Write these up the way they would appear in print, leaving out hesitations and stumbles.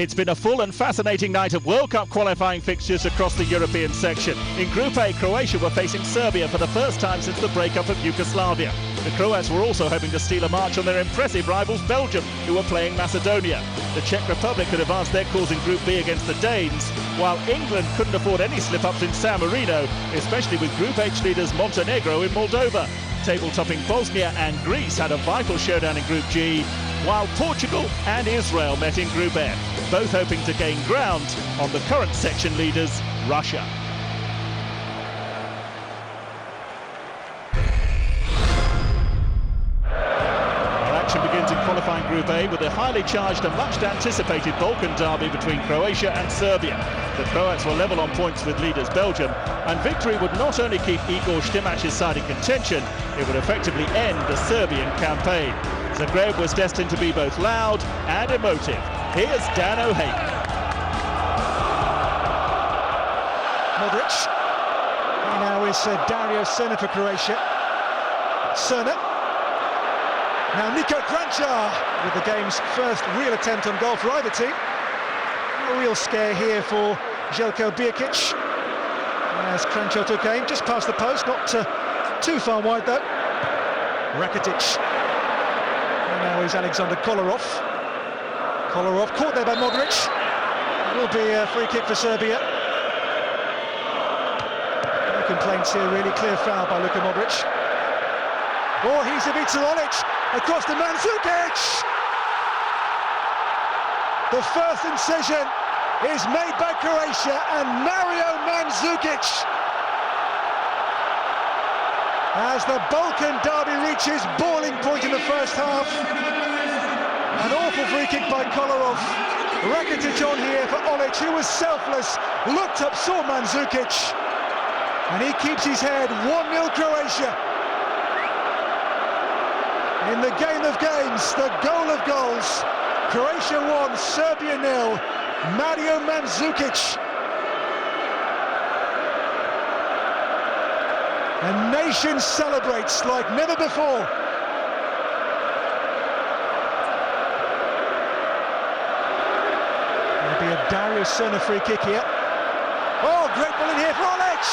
It's been a full and fascinating night of World Cup qualifying fixtures across the European section. In Group A, Croatia were facing Serbia for the first time since the breakup of Yugoslavia. The Croats were also hoping to steal a march on their impressive rivals Belgium, who were playing Macedonia. The Czech Republic had advanced their cause in Group B against the Danes, while England couldn't afford any slip-ups in San Marino, especially with Group H leaders Montenegro in Moldova. Table-topping Bosnia and Greece had a vital showdown in Group G, while Portugal and Israel met in Group F, both hoping to gain ground on the current section leaders, Russia. Action begins in qualifying Group A with the highly charged and much anticipated Balkan derby between Croatia and Serbia. The Croats were level on points with leaders Belgium, and victory would not only keep Igor Stimac's side in contention, it would effectively end the Serbian campaign. Zagreb was destined to be both loud and emotive. Here's Dan O'Hagan. Modric. He now is Dario Srna for Croatia. Srna. Now Niko Kranjčar with the game's first real attempt on goal for either team. A real scare here for Željko Birkić. As Kranjčar took aim just past the post, not too far wide though. Rakitic. And now is Alexander Kolarov. Kolarov caught there by Modric. It will be a free kick for Serbia. No complaints here, really clear foul by Luka Modric. Oh, he's Ivica Olic across to Mandzukic. The first incision is made by Croatia and Mario Mandzukic. As the Balkan derby reaches boiling point in the first half. An awful free kick by Kolarov. Rakitic on here for Olic, who was selfless, looked up, saw Mandzukic, and he keeps his head. 1-0 Croatia. In the game of games, the goal of goals. Croatia 1, Serbia 0. Mario Mandzukic. A nation celebrates like never before. There'll be a Dario Srna free kick here. Oh, great ball in here for Olic.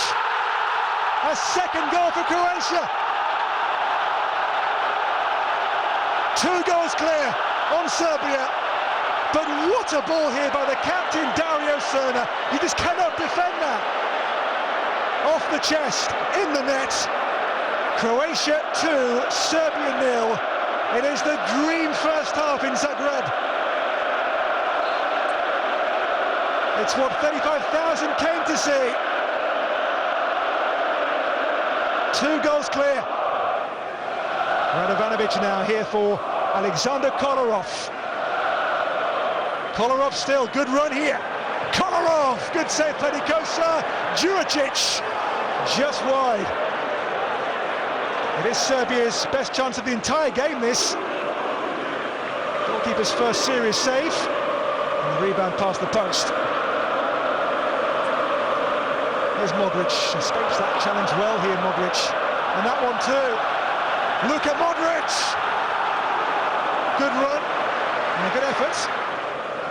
A second goal for Croatia. 2 goals clear on Serbia. But what a ball here by the captain, Dario Srna. You just cannot defend that. Off the chest, in the net. Croatia 2, Serbia 0. It is the dream first half in Zagreb. It's what 35,000 came to see. 2 goals clear. Radovanovic now here for Alexander Kolarov. Kolarov still, good run here. Kolarov, good save, Petikosa. Juricic, just wide. It is Serbia's best chance of the entire game, this. Goalkeeper's first serious save. And the rebound past the post. Here's Modric, escapes that challenge well here, Modric. And that one too. Luka Modric! Good run, and a good effort.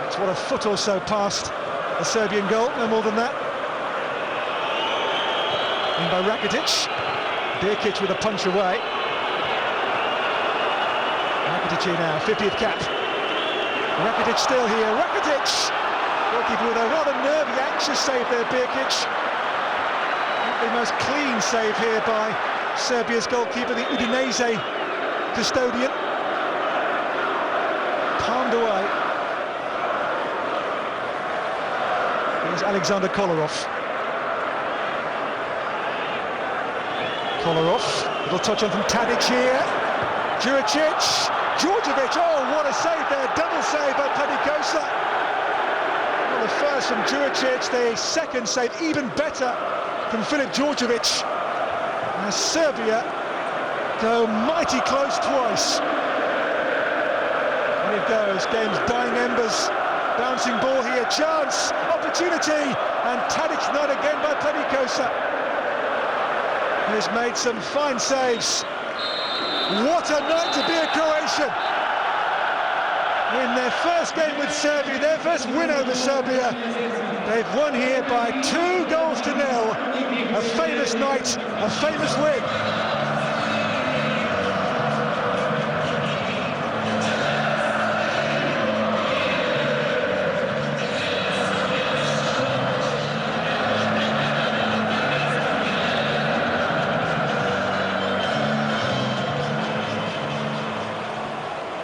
It's what, a foot or so past the Serbian goal, no more than that. In by Rakitic. Birkić with a punch away. Rakitic now, 50th cap. Rakitic still here, Rakitic! Goalkeeper with a rather nervy, anxious save there, Birkić. Not the most clean save here by Serbia's goalkeeper, the Udinese custodian. Palmed away. Here's Alexander Kolarov. Kolarov, little touch on from Tadic here. Juricic, Djordjevic, oh what a save there, double save by Petikosa. Well, the first from Juricic, the second save even better from Filip Djordjevic. As Serbia go mighty close twice. And it goes, game's dying embers. Bouncing ball here, chance, opportunity, and Tadic not again by Petikosa. He has made some fine saves. What a night to be a Croatian. win their first game with Serbia, their first win over Serbia. They've won here by 2-0. A famous night, a famous win.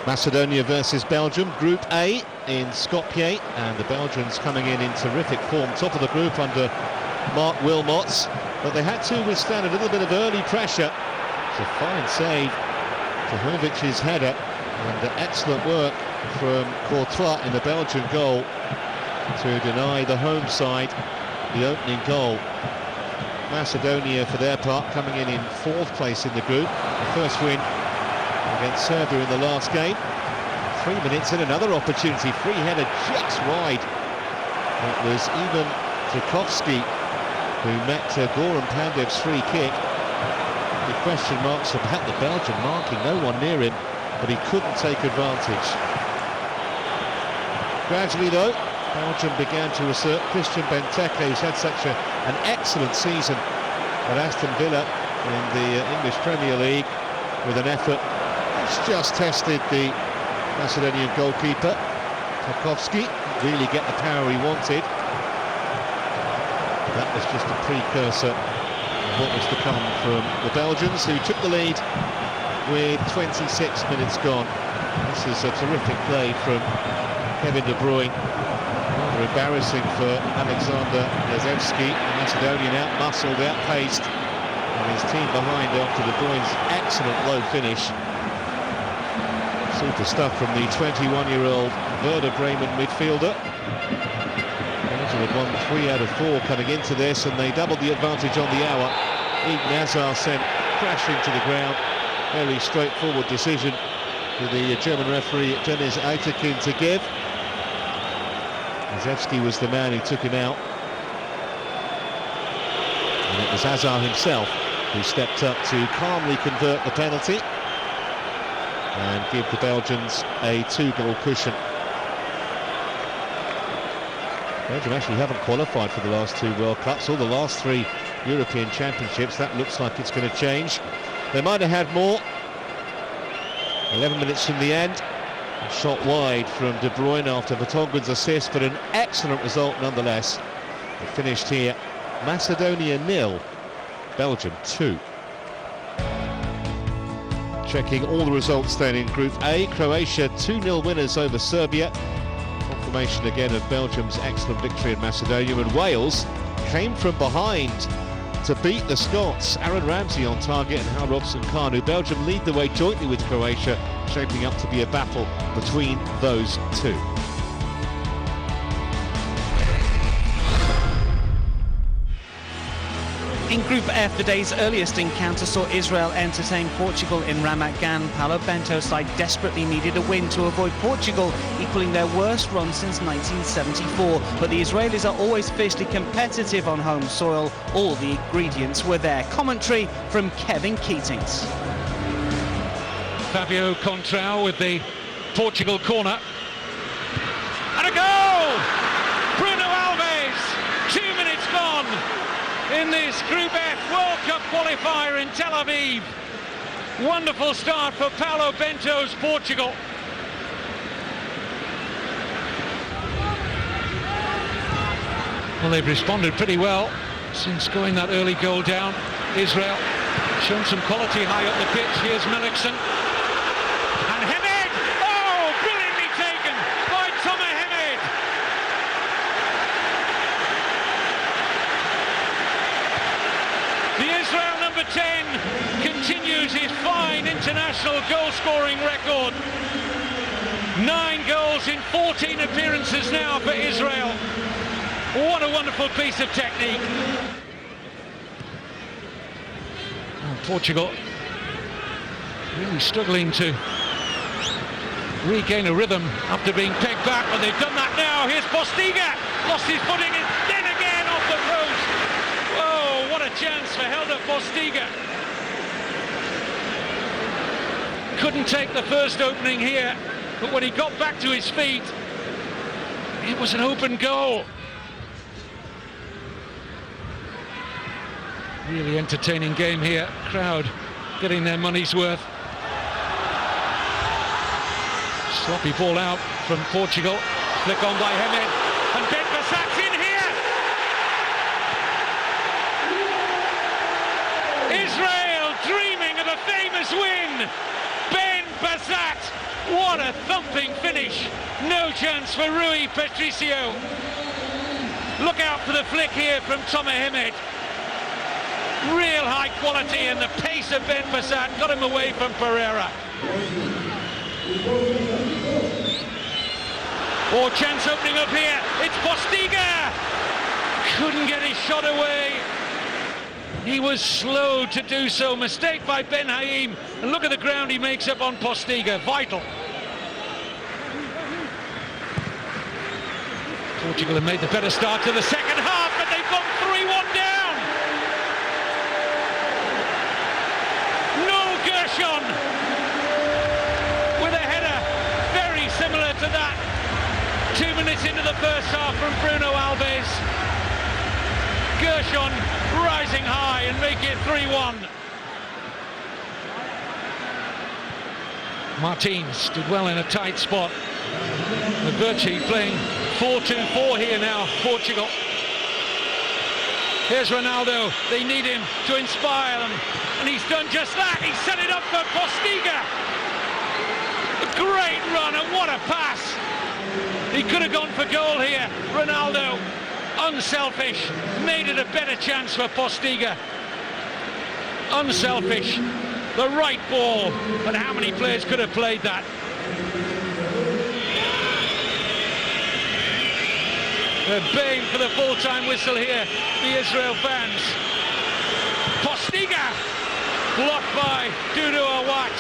Macedonia versus Belgium, Group A in Skopje, and the Belgians coming in terrific form, top of the group under Mark Wilmots, but they had to withstand a little bit of early pressure. It's a fine save to Hovic's header, and excellent work from Courtois in the Belgian goal to deny the home side the opening goal. Macedonia, for their part, coming in fourth place in the group, the first win against Serbia in the last game. 3 minutes in, another opportunity, free header just wide. It was Ivan Tchaikovsky who met Goran Pandev's free kick. The question marks about the Belgian marking, no one near him, but he couldn't take advantage. Gradually though, Belgium began to assert. Christian Benteke, who's had such an excellent season at Aston Villa in the English Premier League, with an effort just tested the Macedonian goalkeeper. Tchaikovsky really get the power he wanted. That was just a precursor of what was to come from the Belgians, who took the lead with 26 minutes gone. This is a terrific play from Kevin De Bruyne. Rather embarrassing for Alexander Yazewski. The Macedonian out-muscled, out-paced, and his team behind after De Bruyne's excellent low finish. Super stuff from the 21-year-old Werder Bremen midfielder. Belgium had won 3 out of 4 coming into this, and they doubled the advantage on the hour. Eden Hazard sent crashing to the ground. Very straightforward decision for the German referee Deniz Aytekin to give. Yazewski was the man who took him out, and it was Hazard himself who stepped up to calmly convert the penalty and give the Belgians a 2-goal cushion. Belgium actually haven't qualified for the last 2 World Cups or the last 3 European Championships. That looks like it's going to change. They might have had more. 11 minutes from the end. A shot wide from De Bruyne after Vertonghen's assist, but an excellent result nonetheless. It finished here, Macedonia 0, Belgium 2. Checking all the results then in Group A. Croatia 2-0 winners over Serbia. Confirmation again of Belgium's excellent victory in Macedonia. And Wales came from behind to beat the Scots. Aaron Ramsey on target and Hal Robson-Kanu. Belgium lead the way jointly with Croatia, shaping up to be a battle between those two. In Group F, the day's earliest encounter saw Israel entertain Portugal in Ramat Gan. Paulo Bento's side desperately needed a win to avoid Portugal equaling their worst run since 1974. But the Israelis are always fiercely competitive on home soil. All the ingredients were there. Commentary from Kevin Keatings. Fabio Contrao with the Portugal corner. And a goal! Bruno Alves, 2 minutes gone in this Group F World Cup qualifier in Tel Aviv. Wonderful start for Paulo Bento's Portugal. Well, they've responded pretty well since scoring that early goal down. Israel shown some quality high up the pitch. Here's Melikson. And Hemed! Oh, brilliantly taken by Tomer Hemed. The Israel number 10 continues his fine international goal-scoring record. 9 goals in 14 appearances now for Israel. What a wonderful piece of technique. Oh, Portugal really struggling to regain a rhythm after being pegged back, but they've done that now. Here's Postiga, lost his footing, and then again off the post. Whoa, what a chance for Helder Postiga. Couldn't take the first opening here but when he got back to his feet, it was an open goal. Really entertaining game here. Crowd getting their money's worth. Sloppy ball out from Portugal. Flick on by Hemed. And Ben Bassat's in here! Israel dreaming of a famous win! Ben Bassat! What a thumping finish! No chance for Rui Patricio. Look out for the flick here from Tomer Hemed. Real high quality, and the pace of Ben Bassat got him away from Pereira. Oh, chance opening up here. It's Postiga. Couldn't get his shot away. He was slow to do so. Mistake by Ben Haim. And look at the ground he makes up on Postiga. Vital. Portugal have made the better start to the second half, but they've gone 3-1 down. No Gershon with a header very similar to that. 2 minutes into the first half from Bruno Alves. Gershon rising high and make it 3-1. Martins did well in a tight spot. Verci playing 4-2-4 here now, Portugal. Here's Ronaldo. They need him to inspire them, and he's done just that. He set it up for Postiga. A great run, and what a pass. He could have gone for goal here. Ronaldo, unselfish, made it a better chance for Postiga. Unselfish, the right ball, but how many players could have played that? They're baying for the full-time whistle here, the Israel fans. Postiga, blocked by Dudu Awat.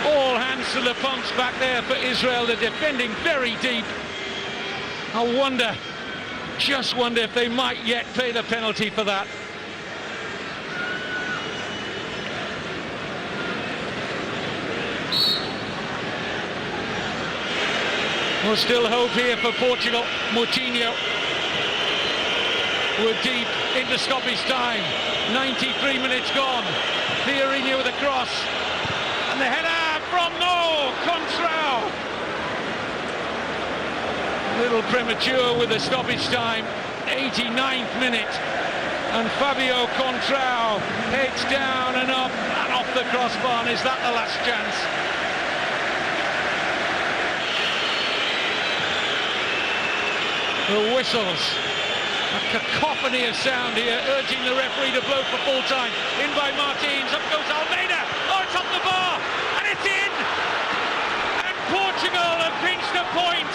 All hands to the pumps back there for Israel. They're defending very deep. I wonder, just wonder if they might yet pay the penalty for that. Well, still hope here for Portugal. Moutinho. We're deep into stoppage time. 93 minutes gone. Fiorinho with a cross. And the header from Contrao. A little premature with the stoppage time. 89th minute. And Fabio Contrao heads down and up and off the crossbar. And is that the last chance? The whistles, a cacophony of sound here, urging the referee to blow for full time. In by Martins, up goes Almeida. Oh, it's off the bar, and it's in! And Portugal have pinched a point.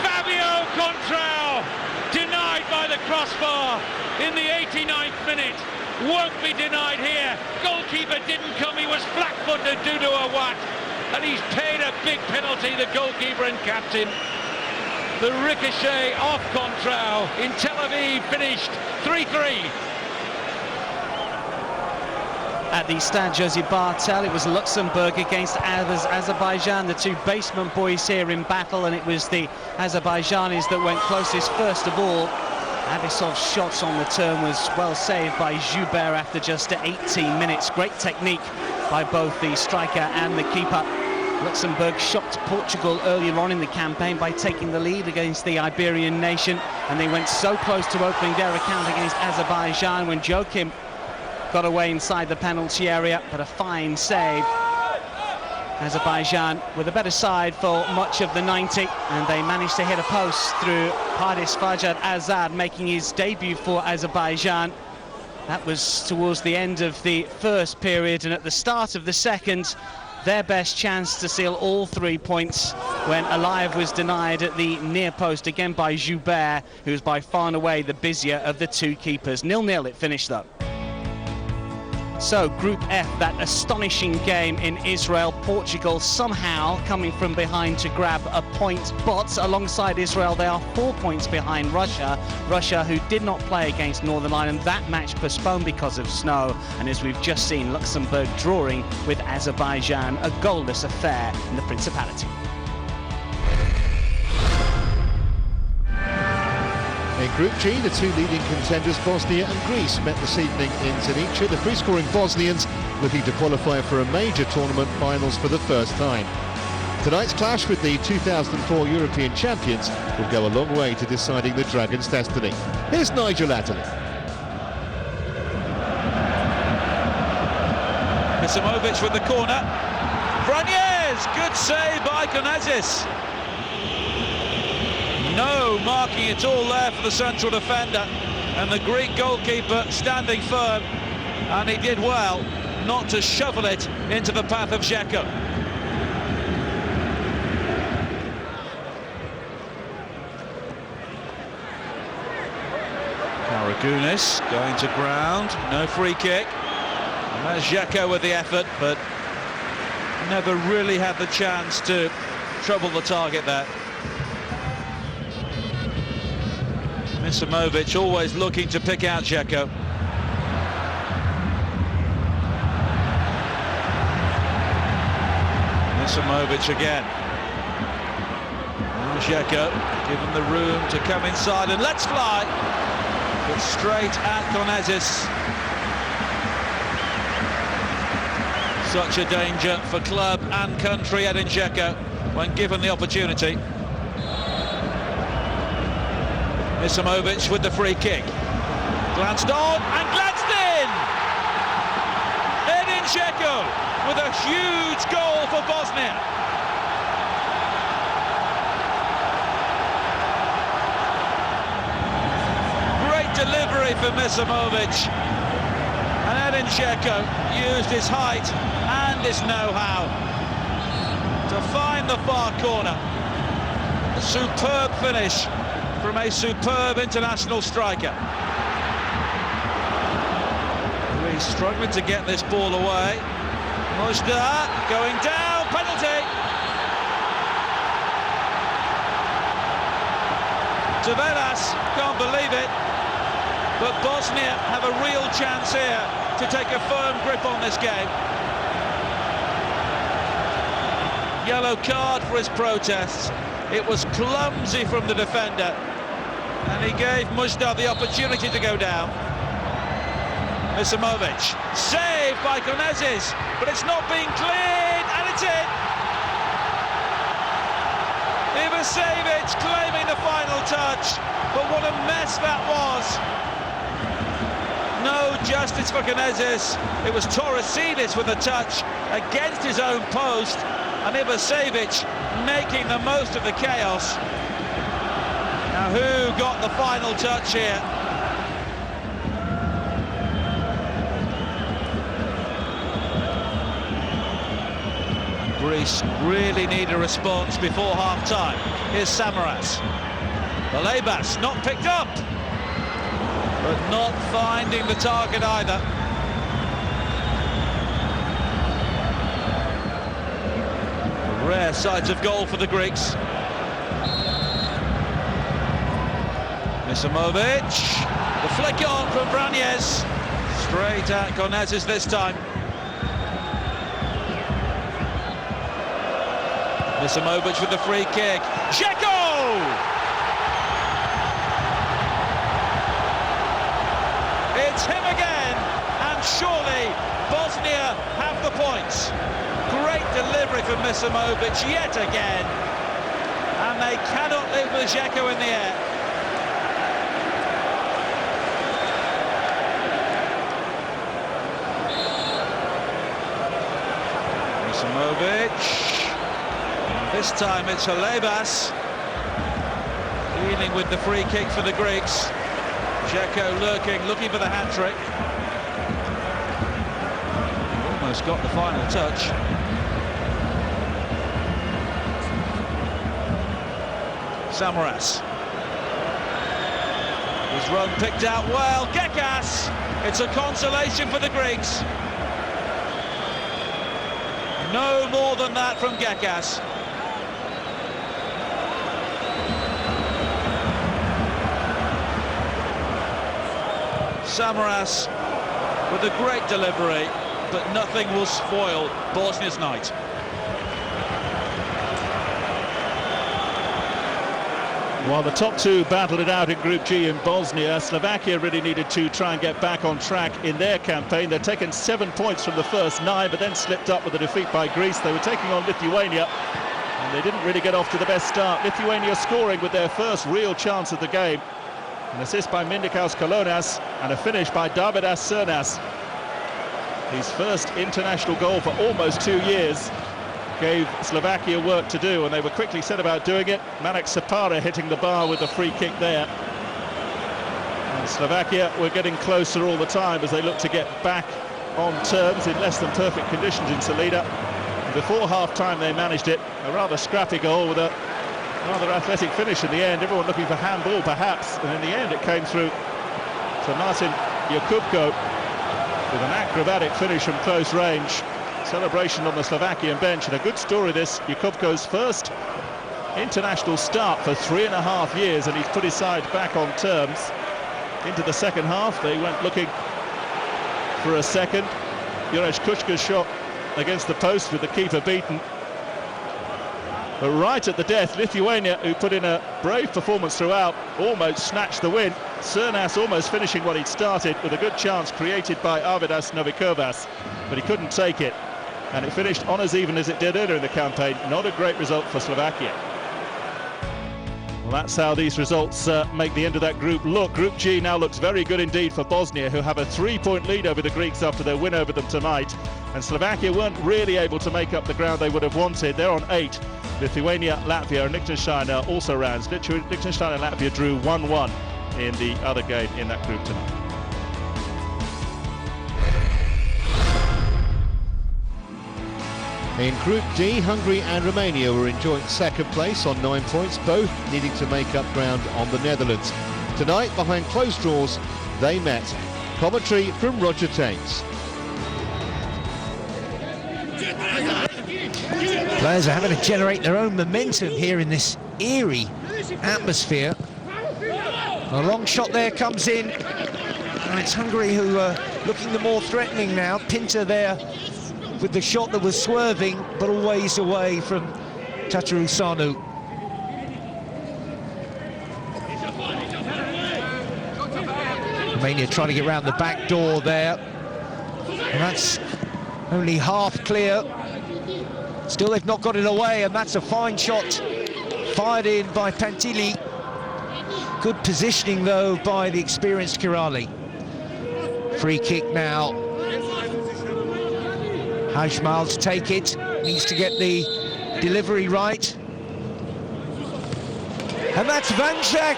Fabio Contrao, denied by the crossbar in the 89th minute. Won't be denied here. Goalkeeper didn't come, he was flat-footed, Dudu Awat. And he's paid a big penalty, the goalkeeper and captain. The ricochet off Contrao in Tel Aviv finished 3-3. At the Stade Joseph Bartel, it was Luxembourg against Azerbaijan, the two basement boys here in battle, and it was the Azerbaijanis that went closest first of all. Abisov's shots on the turn was well saved by Joubert after just 18 minutes. Great technique by both the striker and the keeper. Luxembourg shocked Portugal earlier on in the campaign by taking the lead against the Iberian nation, and they went so close to opening their account against Azerbaijan when Joachim got away inside the penalty area, but a fine save. Azerbaijan with a better side for much of the 90, and they managed to hit a post through Pardis Fajad Azad, making his debut for Azerbaijan. That was towards the end of the first period, and at the start of the second, their best chance to seal all 3 points when Aliyev was denied at the near post again by Joubert, who was by far and away the busier of the two keepers. 0-0 it finished though. So, Group F, that astonishing game in Israel. Portugal somehow coming from behind to grab a point, but alongside Israel, they are 4 points behind Russia. Russia, who did not play against Northern Ireland, that match postponed because of snow. And as we've just seen, Luxembourg drawing with Azerbaijan, a goalless affair in the Principality. In Group G, the two leading contenders, Bosnia and Greece, met this evening in Zenica. The free-scoring Bosnians looking to qualify for a major tournament finals for the first time. Tonight's clash with the 2004 European champions will go a long way to deciding the Dragons' destiny. Here's Nigel Adderley. Misimovic with the corner. Braniez, good save by Konazis. No marking at all there for the central defender, and the Greek goalkeeper standing firm, and he did well not to shovel it into the path of Dzeko. Karagounis going to ground, no free kick, and that's Dzeko with the effort, but never really had the chance to trouble the target there. Misimovic always looking to pick out Dzeko. Misimovic again. Now Dzeko given the room to come inside and let's fly. But straight at Konazis. Such a danger for club and country, Edin Dzeko, when given the opportunity. Misimovic with the free kick. Glanced on and glanced in! Edin Dzeko with a huge goal for Bosnia. Great delivery for Misimovic. And Edin Dzeko used his height and his know-how to find the far corner. A superb finish from a superb international striker. He's struggling to get this ball away. Mujda going down, penalty. Taveras, can't believe it. But Bosnia have a real chance here to take a firm grip on this game. Yellow card for his protests. It was clumsy from the defender, and he gave Mujda the opportunity to go down. Misimovic, saved by Konazis, but it's not being cleared, and it's in! Ivasevic claiming the final touch, but what a mess that was! No justice for Konazis. It was Torresidis with a touch against his own post, and Ivasevic making the most of the chaos. Now who got the final touch here? Greece really need a response before half-time. Here's Samaras. Balebas not picked up, but not finding the target either. A rare sight of goal for the Greeks. Misimovic, the flick on from Braniez, straight at Konazis this time. Misimovic with the free kick. Dzeko! It's him again, and surely Bosnia have the points. Great delivery from Misimovic yet again, and they cannot live with Dzeko in the air. Misimovic. This time it's Balebas dealing with the free kick for the Greeks. Dzeko looking for the hat-trick. Almost got the final touch. Samaras. His run picked out well. Gekas! It's a consolation for the Greeks. No more than that from Gekas. Samaras with a great delivery, but nothing will spoil Bosnia's night. While the top two battled it out in Group G in Bosnia, Slovakia really needed to try and get back on track in their campaign. They'd taken 7 points from the first 9, but then slipped up with a defeat by Greece. They were taking on Lithuania, and they didn't really get off to the best start. Lithuania scoring with their first real chance of the game. An assist by Mindaugas Kolonas and a finish by Davidas Cernas. His first international goal for almost 2 years gave Slovakia work to do, and they were quickly set about doing it. Manek Sapara hitting the bar with a free kick there. And Slovakia were getting closer all the time as they looked to get back on terms in less than perfect conditions in Salida. Before half-time they managed it, a rather scrappy goal with a rather athletic finish in the end. Everyone looking for handball perhaps, and in the end it came through to Martin Jakubko with an acrobatic finish from close range. Celebration on the Slovakian bench, and a good story this, Jakubko's first international start for 3.5 years, and he's put his side back on terms. Into the second half, they went looking for a second. Juraj Kučka's shot against the post with the keeper beaten. But right at the death, Lithuania, who put in a brave performance throughout, almost snatched the win. Cernas almost finishing what he'd started with a good chance created by Arvidas Novikovas, but he couldn't take it. And it finished on as even as it did earlier in the campaign. Not a great result for Slovakia. Well, that's how these results make the end of that group look. Group G now looks very good indeed for Bosnia, who have a 3-point lead over the Greeks after their win over them tonight. And Slovakia weren't really able to make up the ground they would have wanted. They're on 8. Lithuania, Latvia and Liechtenstein are also rounds. Liechtenstein and Latvia drew 1-1 in the other game in that group tonight. In Group D, Hungary and Romania were in joint second place on 9 points, both needing to make up ground on the Netherlands. Tonight, behind closed doors, they met. Commentary from Roger Tames. Players are having to generate their own momentum here in this eerie atmosphere. A long shot there comes in, and it's Hungary who are looking the more threatening now. Pinter there with the shot that was swerving, but always away from Tatarusanu. Romania trying to get round the back door there, and that's only half clear. Still, they've not got it away, and that's a fine shot fired in by Pantili. Good positioning, though, by the experienced Kirali. Free kick now. Hajmal to take it, needs to get the delivery right. And that's Vančák,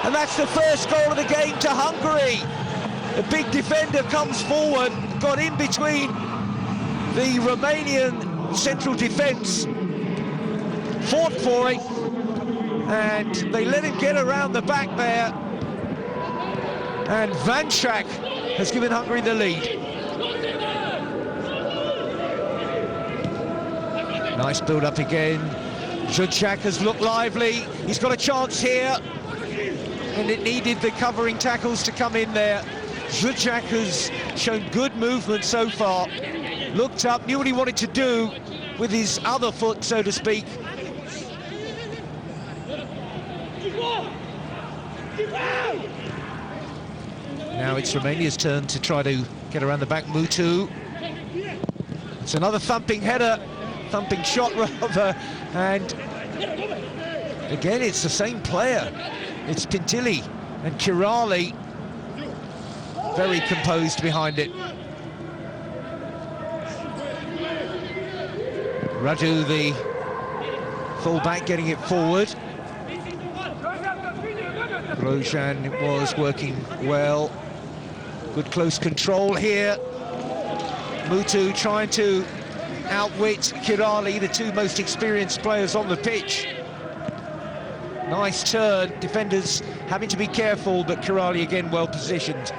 and that's the first goal of the game to Hungary. The big defender comes forward, got in between the Romanian central defence, fought for it, and they let him get around the back there. And Vančák has given Hungary the lead. Nice build-up again. Judjak has looked lively. He's got a chance here, and it needed the covering tackles to come in there. Judjak has shown good movement so far. Looked up, knew what he wanted to do with his other foot, so to speak. Now it's Romania's turn to try to get around the back. Mutu. It's another thumping header. Thumping shot rather, and again it's the same player. It's Pintili and Kirali very composed behind it. Radu, the fullback, getting it forward. Grosjean was working well. Good close control here. Mutu trying to outwit Kirali, the two most experienced players on the pitch. Nice turn, defenders having to be careful, but Kirali again well positioned.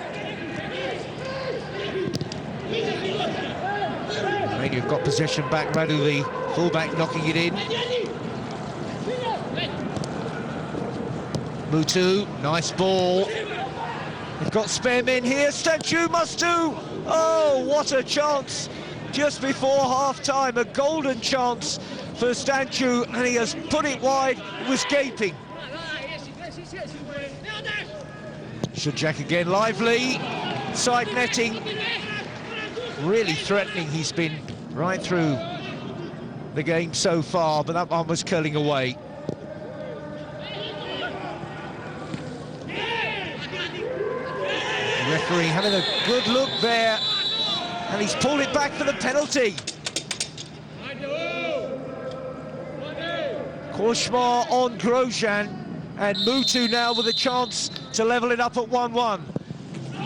Romania have got possession back. Radu, the fullback, knocking it in. Mutu, nice ball. They've got spare men here. Stanchu must do. Oh, what a chance just before half-time. A golden chance for Stanchu, and he has put it wide. It was gaping. Shujak again, lively. Side netting. Really threatening he's been right through the game so far, but that one was curling away. The referee having a good look there, and he's pulled it back for the penalty. Koshmar on Grosjean, and Mutu now with a chance to level it up at 1-1.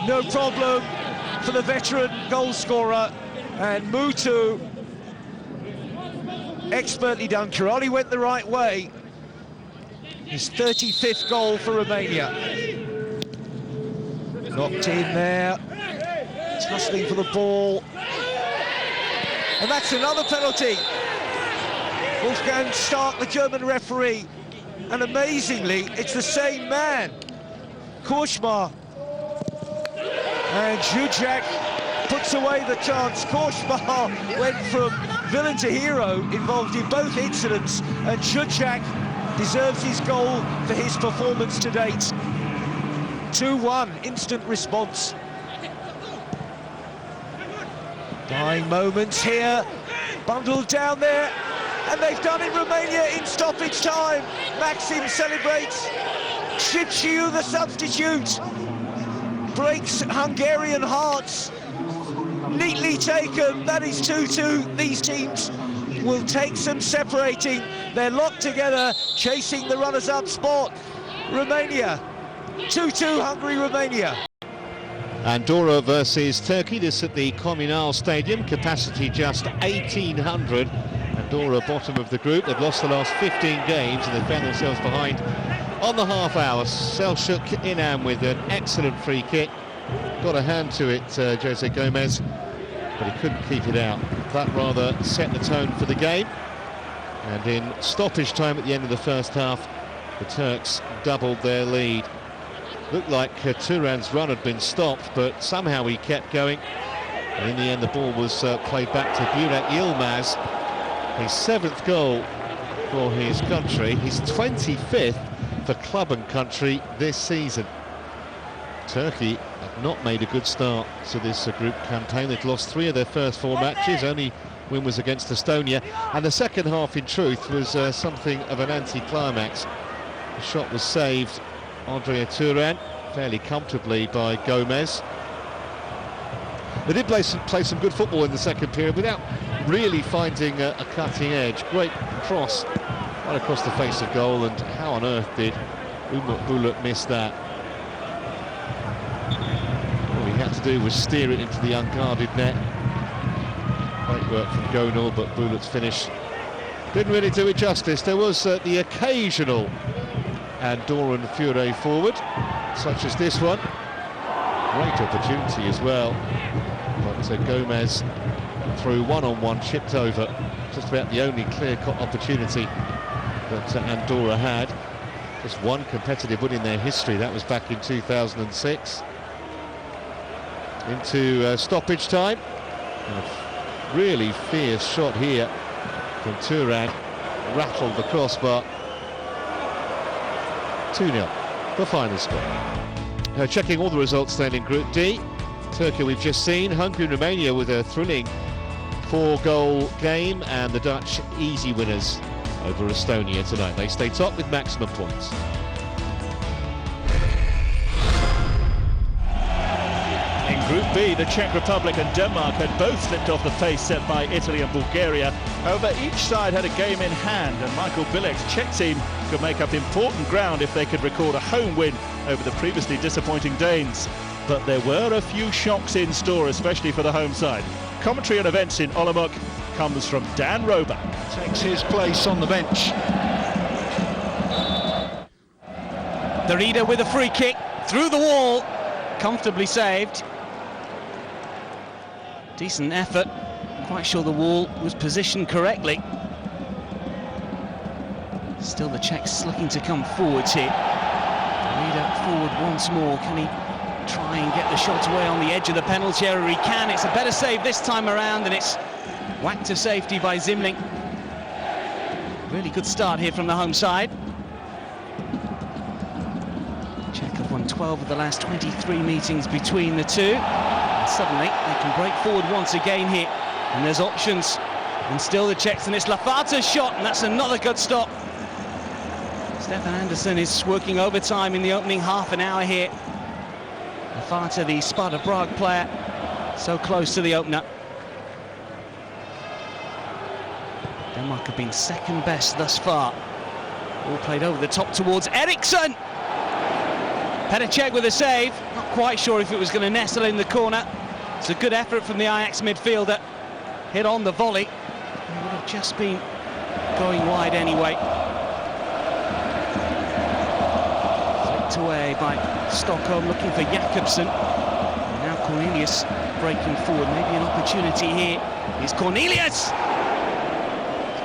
No problem for the veteran goal scorer, and Mutu, expertly done. Karali went the right way. His 35th goal for Romania. Knocked in there, tussling for the ball. And that's another penalty. Wolfgang Stark, the German referee. And amazingly, it's the same man. Koshmar. And Zuzak puts away the chance. Koshmar went from villain to hero, involved in both incidents, and Zuzak deserves his goal for his performance to date. 2-1, instant response. Dying moments here, bundled down there, and they've done it, Romania, in stoppage time. Maxim celebrates. Shipshiu, the substitute, breaks Hungarian hearts. Neatly taken, that is 2-2. These teams will take some separating. They're locked together, chasing the runners-up spot. Romania, 2-2, Hungary-Romania. Andorra versus Turkey, this at the Communal Stadium, capacity just 1,800. Andorra bottom of the group. They've lost the last 15 games and they found themselves behind on the half hour. Selçuk Inan with an excellent free kick. Got a hand to it, Jose Gomez, but he couldn't keep it out. That rather set the tone for the game. And in stoppage time at the end of the first half, the Turks doubled their lead. Looked like Turan's run had been stopped, but somehow he kept going. And in the end, the ball was played back to Burak Yilmaz. His 7th goal for his country, his 25th for club and country this season. Turkey have not made a good start to this group campaign. They've lost 3 of their first 4 matches. Only win was against Estonia, and the second half, in truth, was something of an anti-climax. The shot was saved, Andrea Turan, fairly comfortably by Gomez. They did play some good football in the second period without really finding a cutting edge. Great cross right across the face of goal, and how on earth did Umut Bulut miss that? All he had to do was steer it into the unguarded net. Great work from Gonal, but Bulut's finish didn't really do it justice. There was the occasional Andorran Fury forward, such as this one. Great opportunity as well, but Gomez through one-on-one, chipped over. Just about the only clear-cut opportunity that Andorra had. Just one competitive win in their history, that was back in 2006. Into stoppage time. And a really fierce shot here from Turan, rattled the crossbar. 2-0, the final score. Checking all the results then in Group D. Turkey we've just seen, Hungary and Romania with a thrilling 4-goal game, and the Dutch easy winners over Estonia tonight. They stay top with maximum points. In Group B, the Czech Republic and Denmark had both slipped off the pace set by Italy and Bulgaria. However, each side had a game in hand, and Michael Bilek's Czech team could make up important ground if they could record a home win over the previously disappointing Danes. But there were a few shocks in store, especially for the home side. Commentary on events in Olomouc comes from Dan Rober. Takes his place on the bench. Darida with a free kick through the wall, comfortably saved. Decent effort. quite sure the wall was positioned correctly. Still the Czechs looking to come forwards here. Leader forward once more. Can he try and get the shot away on the edge of the penalty area? He can. It's a better save this time around, and it's whacked to safety by Zimling. Really good start here from the home side. Czech have won 12 of the last 23 meetings between the two. And suddenly they can break forward once again here, and there's options. And still the Czechs, and it's Lafata's shot, and that's another good stop. Stefan Andersson is working overtime in the opening half an hour here. Lafata, the Sparta Prague player, so close to the opener. Denmark have been second best thus far. All played over the top towards Eriksson. Petr Cech with a save. Not quite sure if it was going to nestle in the corner. It's a good effort from the Ajax midfielder. Hit on the volley. It would have just been going wide anyway. Flicked away by Stockholm, looking for Jakobsen. And now Cornelius breaking forward. Maybe an opportunity here. Here's Cornelius!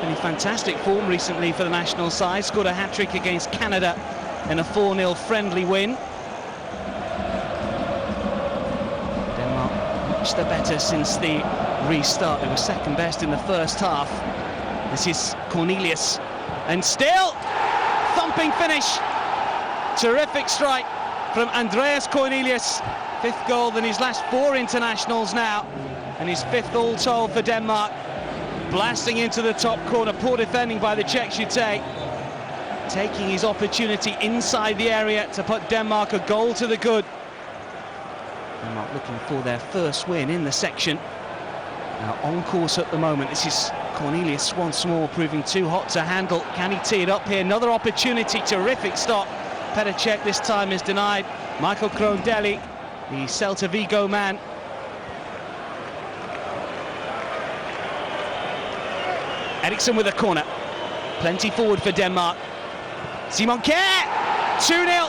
Been in fantastic form recently for the national side. Scored a hat-trick against Canada in a 4-0 friendly win. Denmark much the better since the restart. They were second best in the first half. This is Cornelius, and still thumping finish. Terrific strike from Andreas Cornelius. 5th goal in his last 4 internationals now, and his 5th all told for Denmark. Blasting into the top corner, poor defending by the Czechs, you'd say. Taking his opportunity inside the area to put Denmark a goal to the good. Denmark looking for their first win in the section. Now on course at the moment. This is Cornelius once more, proving too hot to handle. Can he tee it up here? Another opportunity, terrific stop. Petr Cech this time is denied. Michael Krondeli, the Celta Vigo man. Eriksson with a corner. Plenty forward for Denmark. Simon Kjær! 2-0.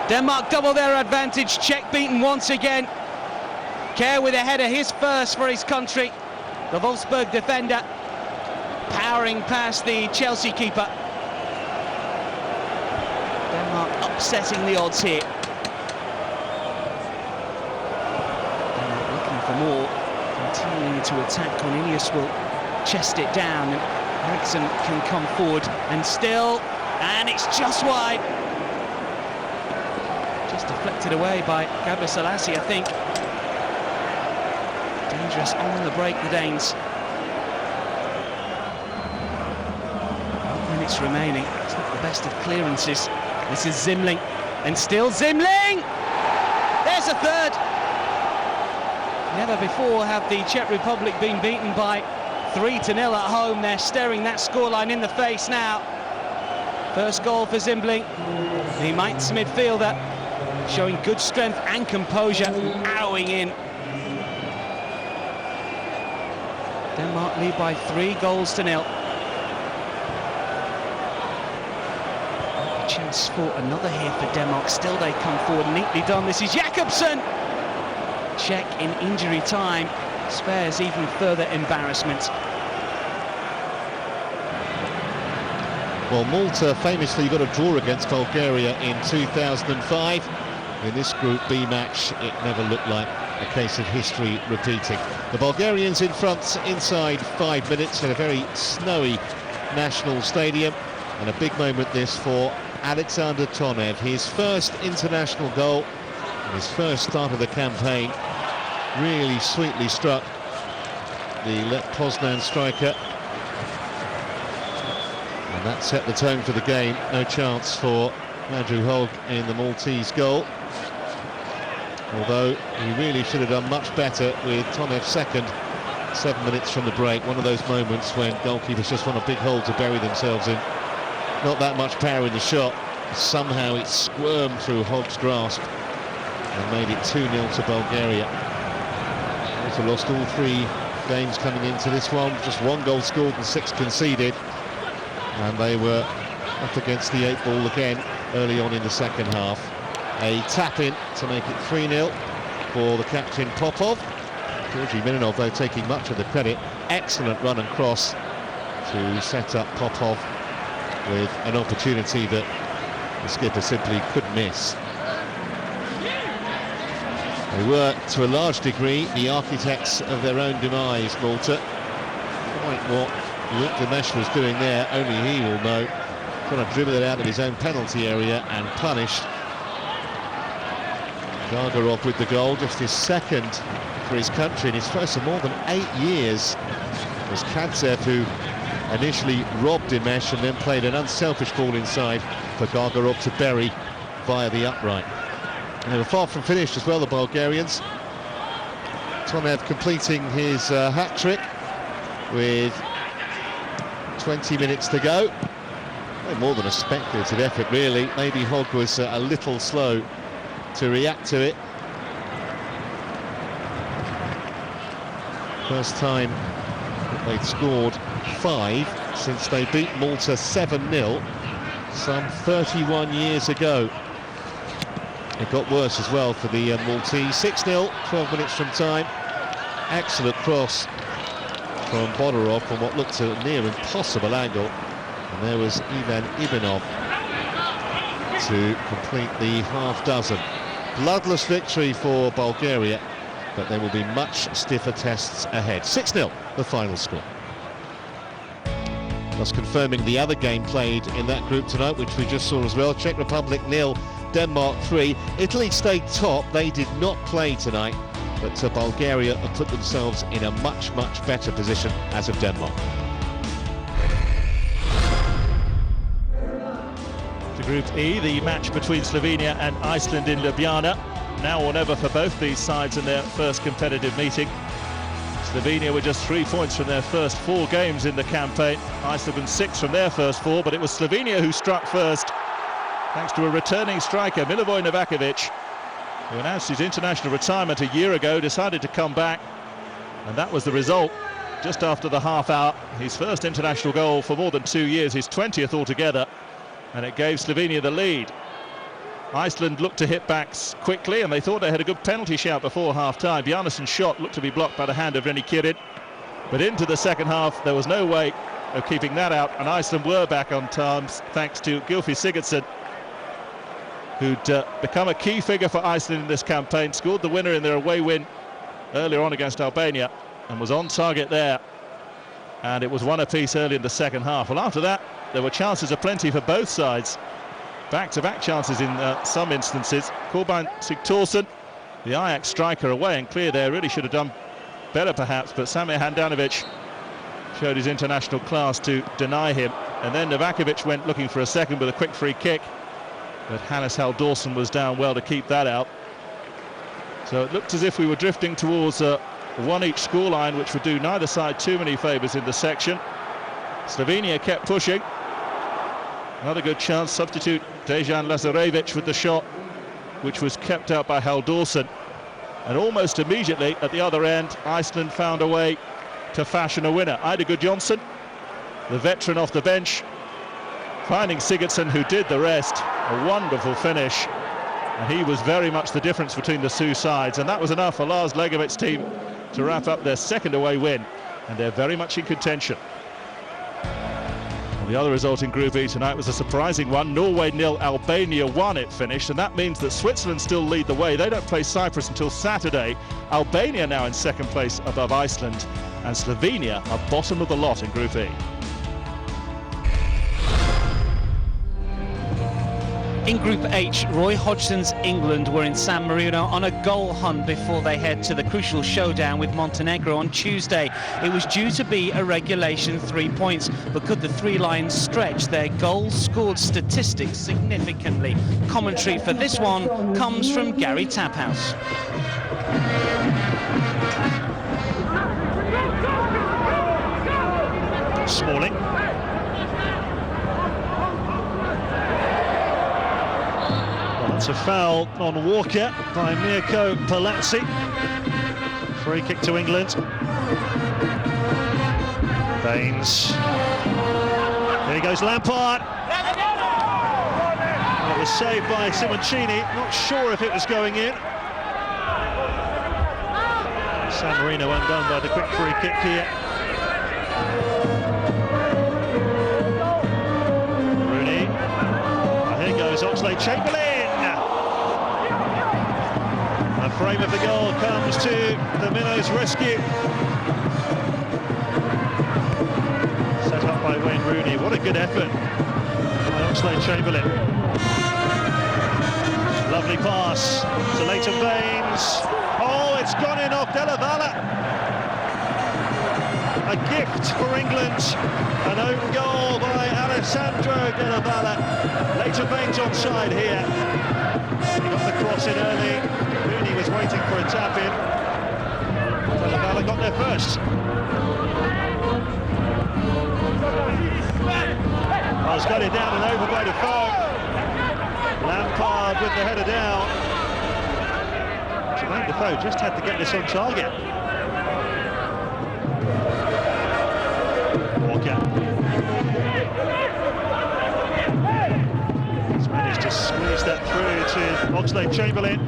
Denmark double their advantage. Czech beaten once again. Kjær with a header, his first for his country. The Wolfsburg defender powering past the Chelsea keeper. Denmark upsetting the odds here. For more, continuing to attack. Cornelius will chest it down, and Eriksson can come forward, and still, and it's just wide. Just deflected away by Gabriel Selassie, I think. Dangerous on the break, the Danes. 8 minutes remaining. It's not the best of clearances. This is Zimling, and still Zimling! There's a third. Never before have the Czech Republic been beaten by 3-0 at home. They're staring that scoreline in the face now. First goal for Zimling, the Mainz midfielder, showing good strength and composure, arrowing in. Denmark lead by 3-0. A chance for another here for Denmark. Still they come forward, neatly done. This is Jakobsen! Czech in injury time spares even further embarrassment. Well, Malta famously got a draw against Bulgaria in 2005. In this Group B match, it never looked like a case of history repeating. The Bulgarians in front inside 5 minutes in a very snowy national stadium, and a big moment this for Alexander Tonev. His first international goal, his first start of the campaign. Really sweetly struck the Lech Poznan striker, and that set the tone for the game. No chance for Andrew Hogg in the Maltese goal, although he really should have done much better with Tonev's second 7 minutes from the break. One of those moments when goalkeepers just want a big hole to bury themselves in. Not that much power in the shot. Somehow it squirmed through Hogg's grasp and made it 2-0 to Bulgaria. Also lost all 3 games coming into this one. Just 1 goal scored and 6 conceded. And they were up against the 8 ball again early on in the second half. A tap-in to make it 3-0. for the captain Popov. Georgi Mininov, though, taking much of the credit. Excellent run and cross to set up Popov with an opportunity that the skipper simply couldn't miss. They were, to a large degree, the architects of their own demise, Malta. Quite what Luke Dimesh was doing there, only he will know. Trying to dribble it out of his own penalty area and punished. Gargarov with the goal, just his second for his country, and his first in more than 8 years. It was Kantsev who initially robbed Dimesh and then played an unselfish ball inside for Gargarov to bury via the upright. And they were far from finished as well, the Bulgarians. Tonev completing his hat-trick with 20 minutes to go. More than a speculative effort, really. Maybe Hogg was a little slow to react to it. First time that they'd scored 5 since they beat Malta 7-0 some 31 years ago. It got worse as well for the Maltese. 6-0, 12 minutes from time. Excellent cross from Bodorov from what looked a near impossible angle. And there was Ivan Ivanov to complete the half dozen. Bloodless victory for Bulgaria, but there will be much stiffer tests ahead. 6-0, the final score. Thus confirming the other game played in that group tonight, which we just saw as well. Czech Republic 0, Denmark 3. Italy stayed top. They did not play tonight, but Bulgaria have put themselves in a much, much better position as of Denmark. Group E, the match between Slovenia and Iceland in Ljubljana. Now or never for both these sides in their first competitive meeting. Slovenia were just 3 points from their first 4 games in the campaign. Iceland won 6 from their first 4, but it was Slovenia who struck first, thanks to a returning striker, Milivoje Novakovic, who announced his international retirement a year ago, decided to come back, and that was the result. Just after the half hour, his first international goal for more than 2 years, his 20th altogether. And it gave Slovenia the lead. Iceland looked to hit back quickly, and they thought they had a good penalty shout before half-time. Bjarnason's shot looked to be blocked by the hand of Reni Kirin. But into the second half, there was no way of keeping that out, and Iceland were back on terms thanks to Gylfi Sigurdsson, who'd become a key figure for Iceland in this campaign, scored the winner in their away win earlier on against Albania, and was on target there. And it was 1 apiece early in the second half. Well, after that, there were chances aplenty for both sides. Back-to-back chances in some instances. Korban Sigthorsson, the Ajax striker, away and clear there. Really should have done better, perhaps, but Samir Handanovic showed his international class to deny him. And then Novakovic went looking for a second with a quick free kick. But Hannes Halldórsson was down well to keep that out. So it looked as if we were drifting towards a 1-each scoreline, which would do neither side too many favours in the section. Slovenia kept pushing. Another good chance, substitute Dejan Lazarevic with the shot, which was kept out by Halldórsson. And almost immediately at the other end, Iceland found a way to fashion a winner. Eidur Gudjohnsen, the veteran off the bench, finding Sigurdsson, who did the rest. A wonderful finish. And he was very much the difference between the two sides. And that was enough for Lars Legovic's team to wrap up their second away win. And they're very much in contention. The other result in Group E tonight was a surprising one. Norway 0, Albania 1 it finished, and that means that Switzerland still lead the way. They don't play Cyprus until Saturday. Albania now in second place above Iceland, and Slovenia are bottom of the lot in Group E. In Group H, Roy Hodgson's England were in San Marino on a goal hunt before they head to the crucial showdown with Montenegro on Tuesday. It was due to be a regulation 3 points, but could the Three Lions stretch their goals scored statistics significantly? Commentary for this one comes from Gary Taphouse. Smalling. It's a foul on Walker by Mirko Palazzi. Free kick to England. Baines. There goes Lampard. Well, it was saved by Simoncini. Not sure if it was going in. San Marino undone by the quick free kick here. Rooney. And here goes Oxlade-Chamberlain. The frame of the goal comes to the Minnows' rescue. Set up by Wayne Rooney. What a good effort by Oxlade-Chamberlain. Lovely pass to Leighton Baines. Oh, it's gone in off Della Valle. A gift for England. An own goal by Alessandro Della Valle. Leighton Baines onside here. He got the cross in early. Rooney was waiting for a tap in. Della Valle got there first. Has got it down and over by Defoe. Lampard with the header down. Jermaine Defoe just had to get this on target. Walker. He's managed to squeeze that through to Oxlade-Chamberlain.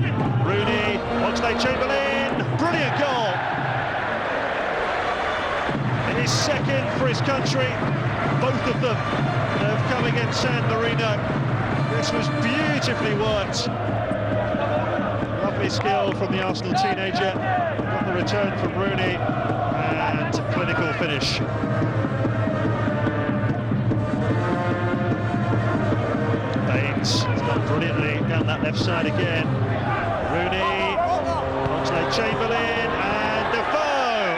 Rooney, Oxlade-Chamberlain. Brilliant goal. And his second for his country. Both of them have come against San Marino. This was beautifully worked. Lovely skill from the Arsenal teenager. Got the return from Rooney and clinical finish. Baines has gone brilliantly down that left side again. Rooney, Oxlade-Chamberlain and Defoe.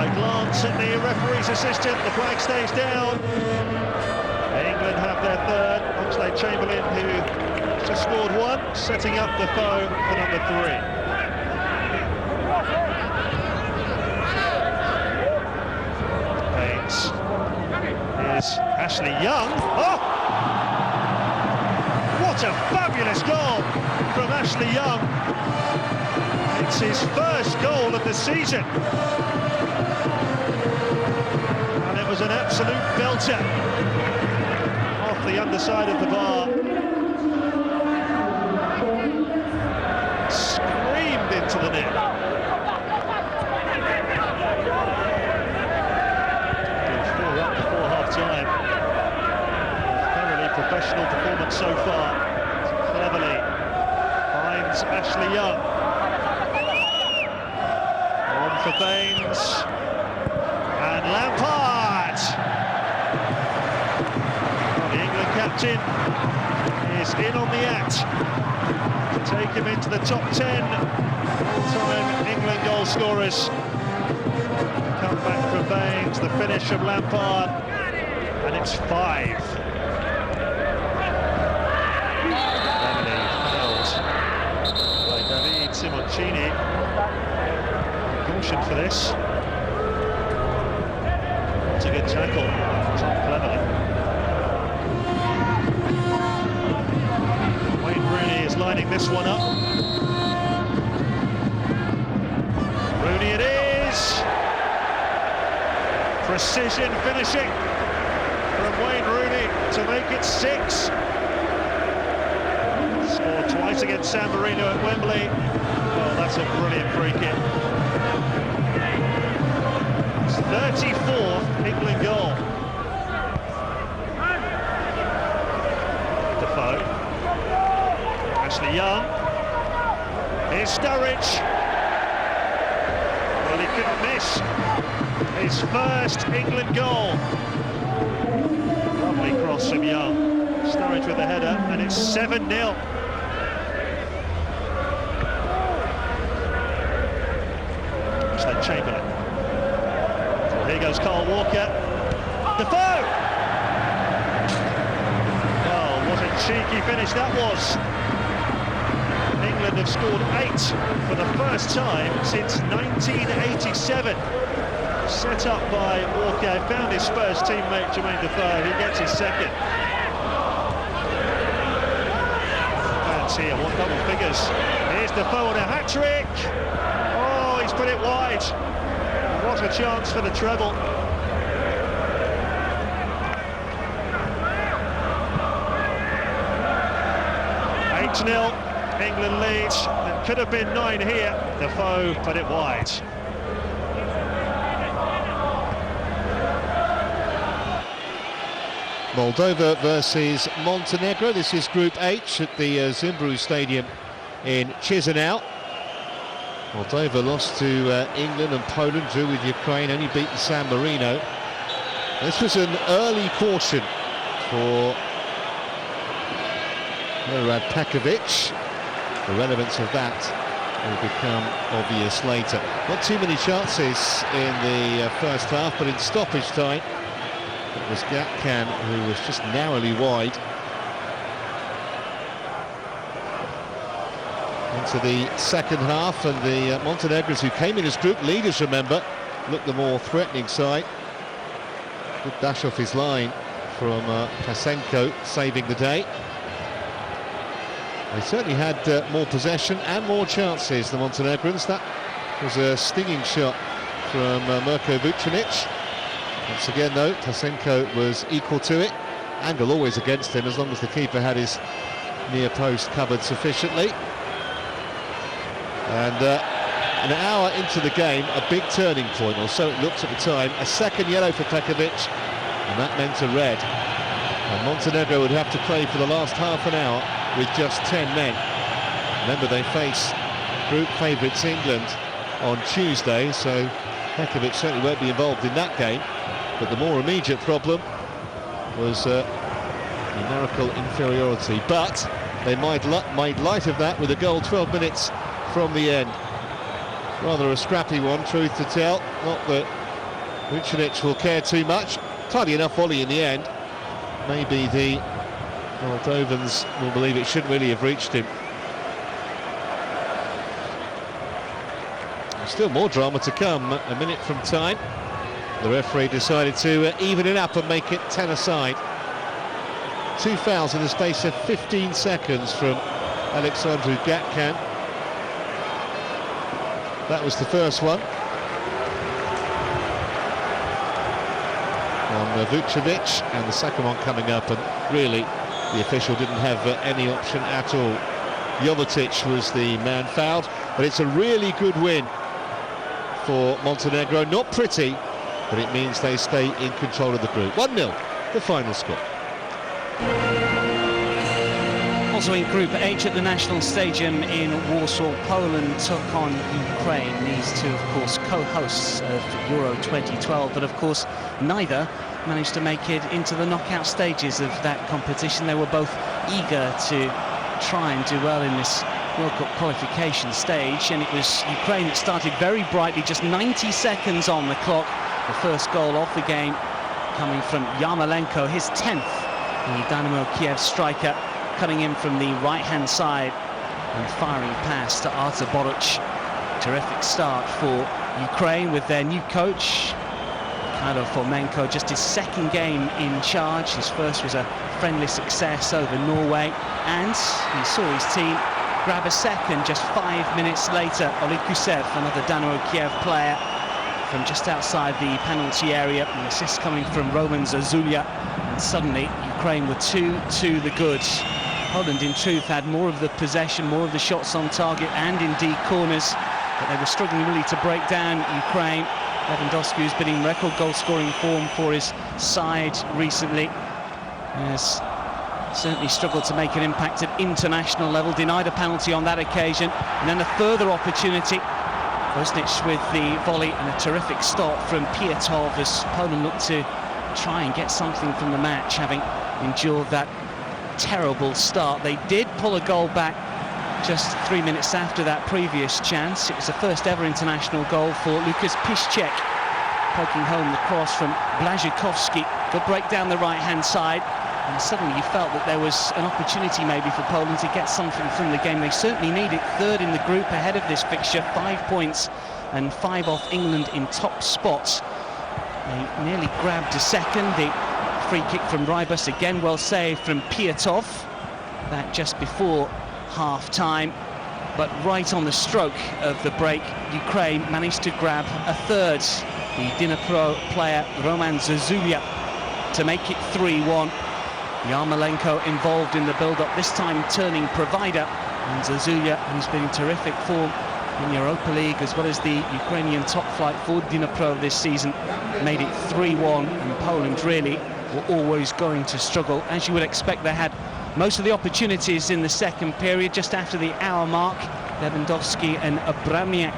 A glance at the referee's assistant, the flag stays down. England have their third. Oxlade-Chamberlain, who just scored one, setting up Defoe for number 3. Baines. Here's Ashley Young. Oh! What a fabulous goal from Ashley Young. It's his first goal of the season. And it was an absolute belter. Off the underside of the bar. Screamed into the net. Four up before half-time. Thoroughly professional performance so far. Cleverly finds Ashley Young. On for Baines. And Lampard. The England captain is in on the act to take him into the top 10 all-time England goal scorers. Come back from Baines, the finish of Lampard, and it's 5. Held by David Simoncini. Caution for this. It's a good tackle. Tom Cleverly. Wayne Rooney is lining this one up. Rooney it is. Precision finishing from Wayne Rooney to make it 6. Scored twice against San Marino at Wembley. Oh, that's a brilliant free kick. It's 34th England goal. Defoe. Ashley Young. Here's Sturridge. Well, he couldn't miss. His first England goal. Lovely cross from Young. Sturridge with the header, and it's 7-0. Chamberlain. Well, here goes Carl Walker. Defoe! Oh, what a cheeky finish that was. England have scored 8 for the first time since 1987. Set up by Walker, found his Spurs teammate Jermaine Defoe. He gets his second. Fans here want double figures. Here's Defoe on a hat-trick. Oh, he's put it wide. What a chance for the treble. It's 8-0. England lead. It could have been 9 here. Defoe put it wide. Moldova versus Montenegro. This is Group H at the Zimbru Stadium in Chisinau. Moldova lost to England and Poland, drew with Ukraine, only beaten San Marino. This was an early caution for Milorad Pekovic. The relevance of that will become obvious later. Not too many chances in the first half, but in stoppage time it was Gatkan who was just narrowly wide. Into the second half, and the Montenegrins, who came in as group leaders, remember, looked the more threatening side. Good dash off his line from Pasenko, saving the day. They certainly had more possession and more chances, the Montenegrins. That was a stinging shot from Mirko Vucinic. Once again, though, Pasenko was equal to it. Angle always against him, as long as the keeper had his near post covered sufficiently. And an hour into the game, a big turning point, or so it looked at the time. A second yellow for Pekovic, and that meant a red. And Montenegro would have to play for the last half an hour with just 10 men. Remember, they face group favourites England on Tuesday, so Pekovic certainly won't be involved in that game. But the more immediate problem was numerical inferiority. But they made light of that with a goal 12 minutes from the end. Rather a scrappy one, truth to tell. Not that Vucinic will care too much. Tidy enough volley in the end. Maybe the Moldovans will believe it shouldn't really have reached him. Still more drama to come. A minute from time, the referee decided to even it up and make it 10 aside. 2 fouls in the space of 15 seconds from Alexandru Gatkan. That was the first one on Vucinic, and the second one coming up, and really the official didn't have any option at all. Jovetic was the man fouled, but it's a really good win for Montenegro. Not pretty, but it means they stay in control of the group. 1-0, the final score. Also in Group H at the National Stadium in Warsaw, Poland took on Ukraine. These two, of course, co-hosts of Euro 2012, but of course neither managed to make it into the knockout stages of that competition. They were both eager to try and do well in this World Cup qualification stage, and it was Ukraine that started very brightly, just 90 seconds on the clock. The first goal of the game coming from Yarmolenko, his 10th, the Dynamo Kiev striker, cutting in from the right-hand side and firing past to Artur Boruc. Terrific start for Ukraine with their new coach, Mikhailo Fomenko, just his second game in charge. His first was a friendly success over Norway, and he saw his team grab a second just 5 minutes later. Oleg Gusev, another Dynamo Kiev player, from just outside the penalty area, an assist coming from Roman Zazulia, and suddenly Ukraine were 2 the good. Poland, in truth, had more of the possession, more of the shots on target, and indeed corners, but they were struggling really to break down Ukraine. Lewandowski, who's been in record goal-scoring form for his side recently, has certainly struggled to make an impact at international level, denied a penalty on that occasion, and then a further opportunity. Bosnic with the volley, and a terrific stop from Piatov as Poland looked to try and get something from the match, having endured that terrible start. They did pull a goal back just 3 minutes after that previous chance. It was the first ever international goal for Lukas Piszczek, poking home the cross from Błaszczykowski. Good break down the right-hand side, and suddenly you felt that there was an opportunity maybe for Poland to get something from the game. They certainly need it. Third in the group ahead of this fixture, 5 points and 5 off England in top spots. They nearly grabbed a second. The free kick from Rybus, again well saved from Piatov. That just before half-time. But right on the stroke of the break, Ukraine managed to grab a third. The Dnipro player Roman Zazulia to make it 3-1. Yarmolenko involved in the build-up, this time turning provider, And Zazulia, who's been in terrific form in Europa League, as well as the Ukrainian top flight for Dnipro this season, made it 3-1, and Poland really were always going to struggle. As you would expect, they had most of the opportunities in the second period. Just after the hour mark, Lewandowski and Abramiak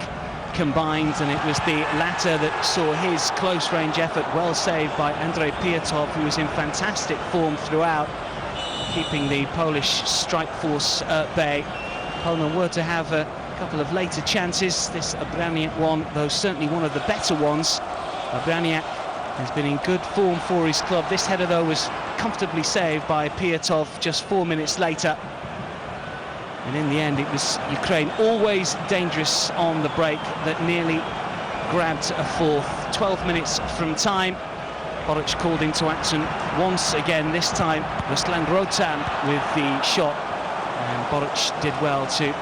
combined, and it was the latter that saw his close-range effort well saved by Andrzej Piatov, who was in fantastic form throughout, keeping the Polish strike force at bay. Poland were to have a couple of later chances. This Abramiak one, though certainly one of the better ones. Abramiak has been in good form for his club. This header, though, was comfortably saved by Piatov just 4 minutes later. And in the end, it was Ukraine, always dangerous on the break, that nearly grabbed a fourth. 12 minutes from time, Boric called into action once again. This time, Ruslan Rotan with the shot, and Boric did well to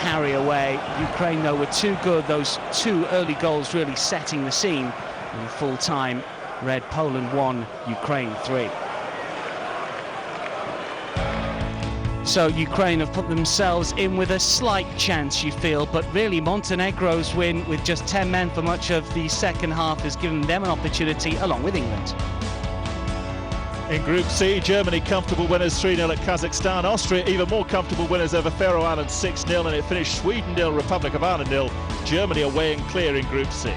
parry away. Ukraine, though, were too good. Those two early goals really setting the scene. In full time, read Poland 1, Ukraine 3. So Ukraine have put themselves in with a slight chance, you feel, but really Montenegro's win with just 10 men for much of the second half has given them an opportunity along with England. In Group C, Germany comfortable winners 3-0 at Kazakhstan. Austria even more comfortable winners over Faroe Islands 6-0, and it finished Sweden 0, Republic of Ireland 0. Germany away and clear in Group C.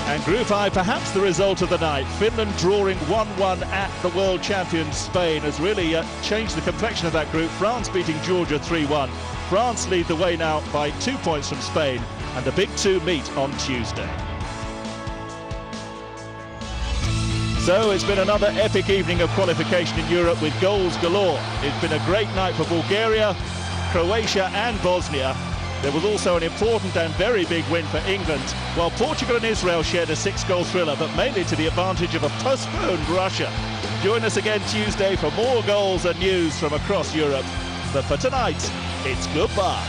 And Group I, perhaps the result of the night. Finland drawing 1-1 at the world champion Spain has really changed the complexion of that group. France beating Georgia 3-1. France lead the way now by 2 points from Spain, and the big two meet on Tuesday. So it's been another epic evening of qualification in Europe with goals galore. It's been a great night for Bulgaria, Croatia and Bosnia. There was also an important and very big win for England, while Portugal and Israel shared a 6-goal thriller, but mainly to the advantage of a postponed Russia. Join us again Tuesday for more goals and news from across Europe. But for tonight, it's goodbye.